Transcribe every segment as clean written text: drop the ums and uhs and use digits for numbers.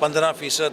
15%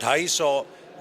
250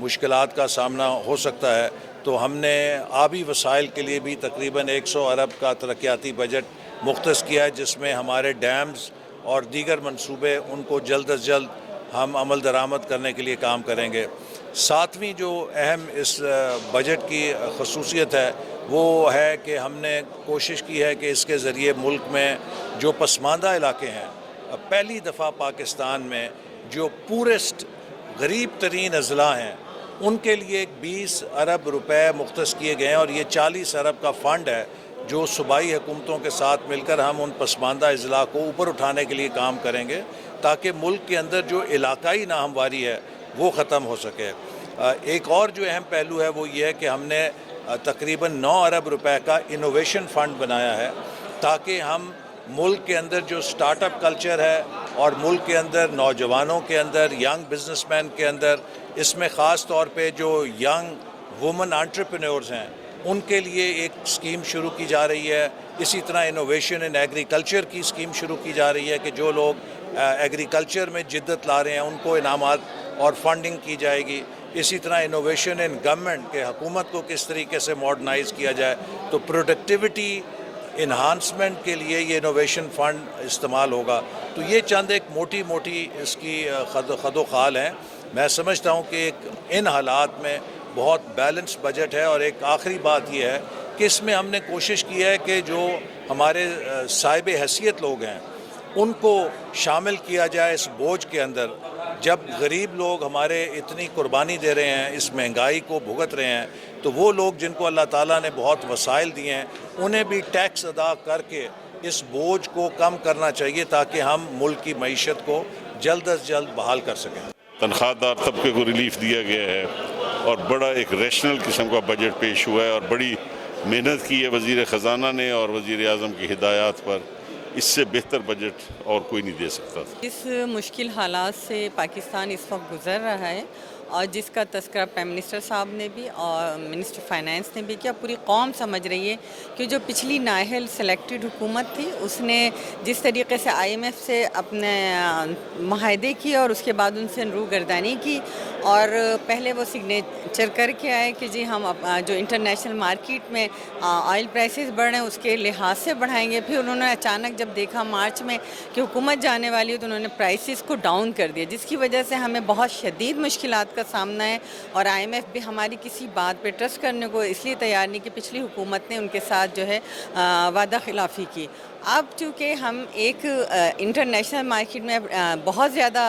مشکلات کا سامنا ہو سکتا ہے، تو ہم نے آبی وسائل کے لیے بھی تقریباً 100 ارب کا ترقیاتی بجٹ مختص کیا ہے، جس میں ہمارے ڈیمز اور دیگر منصوبے ان کو جلد از جلد ہم عمل درآمد کرنے کے لیے کام کریں گے۔ ساتویں جو اہم اس بجٹ کی خصوصیت ہے وہ ہے کہ ہم نے کوشش کی ہے کہ اس کے ذریعے ملک میں جو پسماندہ علاقے ہیں، پہلی دفعہ پاکستان میں جو پورسٹ غریب ترین اضلاع ہیں ان کے لیے 20 ارب روپے مختص کیے گئے ہیں، اور یہ 40 ارب کا فنڈ ہے جو صوبائی حکومتوں کے ساتھ مل کر ہم ان پسماندہ اضلاع کو اوپر اٹھانے کے لیے کام کریں گے تاکہ ملک کے اندر جو علاقائی ناہمواری ہے وہ ختم ہو سکے۔ ایک اور جو اہم پہلو ہے وہ یہ ہے کہ ہم نے تقریباً 9 ارب روپے کا انوویشن فنڈ بنایا ہے تاکہ ہم ملک کے اندر جو سٹارٹ اپ کلچر ہے اور ملک کے اندر نوجوانوں کے اندر، ینگ بزنس مین کے اندر، اس میں خاص طور پہ جو ینگ وومن انٹرپرینورز ہیں ان کے لیے ایک اسکیم شروع کی جا رہی ہے۔ اسی طرح انوویشن ان ایگریکلچر کی اسکیم شروع کی جا رہی ہے کہ جو لوگ ایگریکلچر میں جدت لا رہے ہیں ان کو انعامات اور فنڈنگ کی جائے گی۔ اسی طرح انوویشن ان گورنمنٹ کہ حکومت کو کس طریقے سے ماڈرنائز کیا جائے، تو پروڈکٹیوٹی انہانسمنٹ کے لیے یہ انوویشن فنڈ استعمال ہوگا۔ تو یہ چند ایک موٹی اس کی خد و خال ہیں۔ میں سمجھتا ہوں کہ ایک ان حالات میں بہت بیلنس بجٹ ہے، اور ایک آخری بات یہ ہے کہ اس میں ہم نے کوشش کی ہے کہ جو ہمارے صاحب حیثیت لوگ ہیں ان کو شامل کیا جائے اس بوجھ کے اندر۔ جب غریب لوگ ہمارے اتنی قربانی دے رہے ہیں، اس مہنگائی کو بھگت رہے ہیں، تو وہ لوگ جن کو اللہ تعالیٰ نے بہت وسائل دیے ہیں انہیں بھی ٹیکس ادا کر کے اس بوجھ کو کم کرنا چاہیے تاکہ ہم ملک کی معیشت کو جلد از جلد بحال کر سکیں۔ تنخواہ دار طبقے کو ریلیف دیا گیا ہے اور بڑا ایک ریشنل قسم کا بجٹ پیش ہوا ہے، اور بڑی محنت کی ہے وزیر خزانہ نے اور وزیر اعظم کی ہدایات پر۔ اس سے بہتر بجٹ اور کوئی نہیں دے سکتا تھا۔ اس مشکل حالات سے پاکستان اس وقت گزر رہا ہے، اور جس کا تذکرہ پرائم منسٹر صاحب نے بھی اور منسٹر فائنانس نے بھی کیا، پوری قوم سمجھ رہی ہے کہ جو پچھلی نااہل سلیکٹڈ حکومت تھی اس نے جس طریقے سے آئی ایم ایف سے اپنے معاہدے کیے اور اس کے بعد ان سے روگردانی کی، اور پہلے وہ سگنیچر کر کے آئے کہ جی ہم جو انٹرنیشنل مارکیٹ میں آئل پرائسز بڑھ رہے ہیں اس کے لحاظ سے بڑھائیں گے۔ پھر انہوں نے اچانک جب دیکھا مارچ میں کہ حکومت جانے والی ہے تو انہوں نے پرائسز کو ڈاؤن کر دیا، جس کی وجہ سے ہمیں بہت شدید مشکلات کا سامنا ہے، اور آئی ایم ایف بھی ہماری کسی بات پہ ٹرسٹ کرنے کو اس لیے تیار نہیں کہ پچھلی حکومت نے ان کے ساتھ جو ہے وعدہ خلافی کی۔ اب چونکہ ہم ایک انٹرنیشنل مارکیٹ میں بہت زیادہ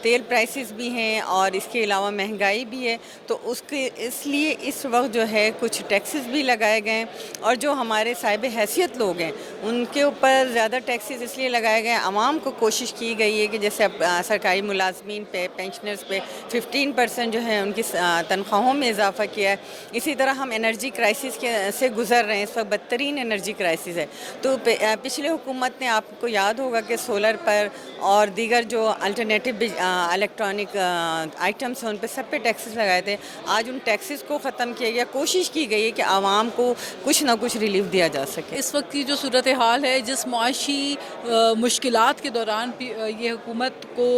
تیل پرائسز بھی ہیں اور اس کے علاوہ مہنگائی بھی ہے، تو اس لیے اس وقت جو ہے کچھ ٹیکسز بھی لگائے گئے ہیں، اور جو ہمارے صاحب حیثیت لوگ ہیں ان کے اوپر زیادہ ٹیکسز اس لیے لگائے گئے ہیں۔ عوام کو کوشش کی گئی ہے کہ جیسے سرکاری ملازمین پہ، پینشنرز پہ 15% جو ہے ان کی تنخواہوں میں اضافہ کیا ہے۔ اسی طرح ہم انرجی کرائسس سے گزر رہے ہیں، اس وقت بدترین انرجی کرائسس ہے۔ تو پچھلے حکومت نے، آپ کو یاد ہوگا کہ سولر پر اور دیگر جو الٹرنیٹیو الیکٹرانک آئٹمس ہیں ان پہ سب پہ ٹیکسز لگائے تھے۔ آج ان ٹیکسز کو ختم کیا گیا، کوشش کی گئی ہے کہ عوام کو کچھ نہ کچھ ریلیف دیا جا سکے۔ اس وقت کی جو صورتحال ہے، جس معاشی مشکلات کے دوران یہ حکومت کو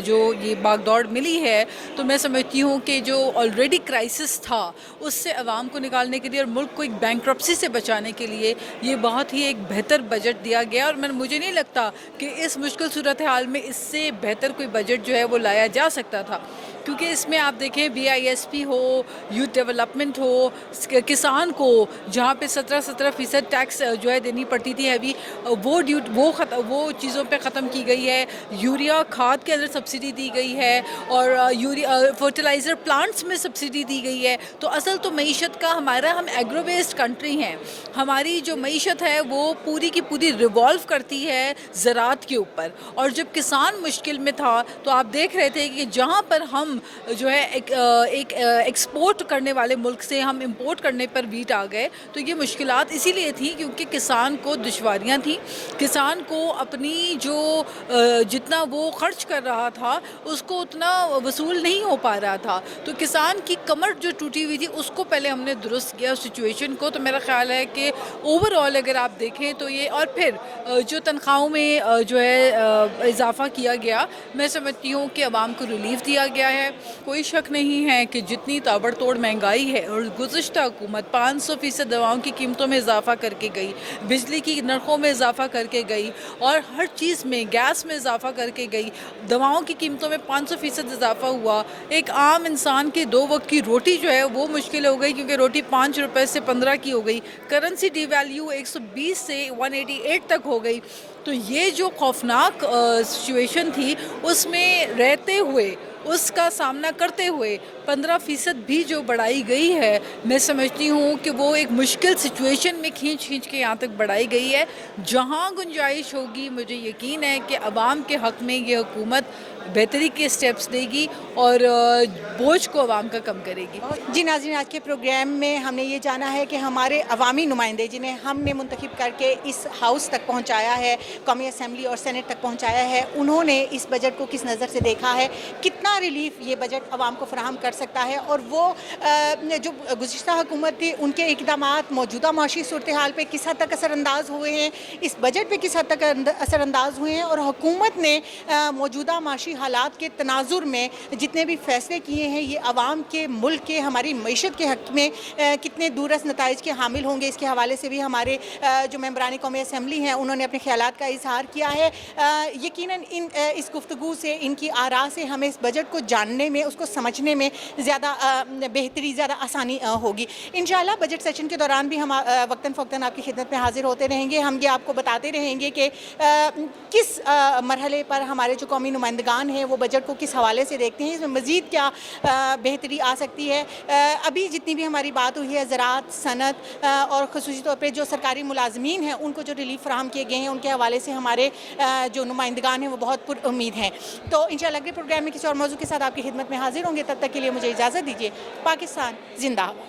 جو یہ باغ دوڑ ملی ہے، تو میں سمجھتی ہوں کہ جو آلریڈی کرائسس تھا اس سے عوام کو نکالنے کے لیے اور ملک کو ایک بینکرپسی سے بچانے کے لیے یہ بہت ہی ایک بہتر بجٹ دیا گیا، اور مجھے نہیں لگتا کہ اس مشکل صورتحال میں اس سے بہتر کوئی بجٹ جو ہے وہ لایا جا سکتا تھا، کیونکہ اس میں آپ دیکھیں BISP ہو، یوتھ ڈیولپمنٹ ہو، کسان کو جہاں پہ 17% ٹیکس جو ہے دینی پڑتی تھی ہیوی، وہ چیزوں پہ ختم کی گئی ہے۔ یوریا کھاد کے اندر سبسڈی دی گئی ہے، اور فرٹیلائزر پلانٹس میں سبسڈی دی گئی ہے۔ تو اصل تو معیشت کا ہم ایگرو بیسڈ کنٹری ہیں، ہماری جو معیشت ہے وہ پوری کی پوری ریوالو کرتی ہے زراعت کے اوپر، اور جب کسان مشکل میں تھا تو آپ دیکھ رہے تھے کہ جہاں پر ہم جو ہے ایک ایکسپورٹ کرنے والے ملک سے ہم امپورٹ کرنے پر ویٹ آ گئے، تو یہ مشکلات اسی لیے تھیں کیونکہ کسان کو دشواریاں تھیں، کسان کو اپنی جو جتنا وہ خرچ کر رہا تھا اس کو اتنا وصول نہیں ہو پا رہا تھا، تو کسان کی کمر جو ٹوٹی ہوئی تھی اس کو پہلے ہم نے درست کیا سچویشن کو۔ تو میرا خیال ہے کہ اوور آل اگر آپ دیکھیں تو یہ، اور پھر جو تنخواہوں میں جو ہے اضافہ کیا گیا، میں سمجھتی ہوں کہ عوام کو ریلیف دیا گیا ہے، ہے کوئی شک نہیں ہے کہ جتنی تابڑتوڑ مہنگائی ہے اور گزشتہ حکومت 500% دواؤں کی قیمتوں میں اضافہ کر کے گئی, بجلی کی نرخوں میں اضافہ کر کے گئی, اور ہر چیز میں گیس میں اضافہ کر کے گئی, دواؤں کی قیمتوں میں 500% اضافہ ہوا. ایک عام انسان کی 2 وقت کی روٹی جو ہے وہ مشکل ہو گئی, کیونکہ روٹی 5 روپے سے 15 کی ہو گئی, کرنسی ڈی ویلیو 120 سے 188 تک ہو گئی. تو یہ جو خوفناک سچویشن تھی اس میں رہتے ہوئے, اس کا سامنا کرتے ہوئے 15% بھی جو بڑھائی گئی ہے, میں سمجھتی ہوں کہ وہ ایک مشکل سچویشن میں کھینچ کے یہاں تک بڑھائی گئی ہے. جہاں گنجائش ہوگی مجھے یقین ہے کہ عوام کے حق میں یہ حکومت بہتری کے سٹیپس دے گی اور بوجھ کو عوام کا کم کرے گی. جی ناظرین, آج کے پروگرام میں ہم نے یہ جانا ہے کہ ہمارے عوامی نمائندے جنہیں ہم نے منتخب کر کے اس ہاؤس تک پہنچایا ہے, قومی اسمبلی اور سینٹ تک پہنچایا ہے, انہوں نے اس بجٹ کو کس نظر سے دیکھا ہے, کتنا ریلیف یہ بجٹ عوام کو فراہم کر سکتا ہے, اور وہ جو گزشتہ حکومت تھی ان کے اقدامات موجودہ معاشی صورتحال پہ کس حد تک اثر انداز ہوئے ہیں, اس بجٹ پہ کس حد تک اثر انداز ہوئے ہیں, اور حکومت نے موجودہ معاشی حالات کے تناظر میں جتنے بھی فیصلے کیے ہیں یہ عوام کے, ملک کے, ہماری معیشت کے حق میں کتنے دورس نتائج کے حامل ہوں گے, اس کے حوالے سے بھی ہمارے جو ممبران قومی اسمبلی ہیں انہوں نے اپنے خیالات کا اظہار کیا ہے. یقیناً اس گفتگو سے, ان کی آراء سے ہمیں اس بجٹ کو جاننے میں, اس کو سمجھنے میں زیادہ بہتری, زیادہ آسانی ہوگی. انشاءاللہ بجٹ سیشن کے دوران بھی ہم وقتاً فوقتاً آپ کی خدمت میں حاضر ہوتے رہیں گے. ہم یہ آپ کو بتاتے رہیں گے کہ کس مرحلے پر ہمارے جو قومی نمائندگان ہیں وہ بجٹ کو کس حوالے سے دیکھتے ہیں, اس میں مزید کیا بہتری آ سکتی ہے. ابھی جتنی بھی ہماری بات ہوئی ہے زراعت, صنعت اور خصوصی طور پہ جو سرکاری ملازمین ہیں ان کو جو ریلیف فراہم کیے گئے ہیں ان کے حوالے سے ہمارے جو نمائندگان ہیں وہ بہت پر امید ہیں. تو انشاءاللہ اگلے پروگرام میں کسی اور موضوع کے ساتھ آپ کی خدمت میں حاضر ہوں گے. تب تک کے لیے مجھے اجازت دیجیے. پاکستان زندہ باد.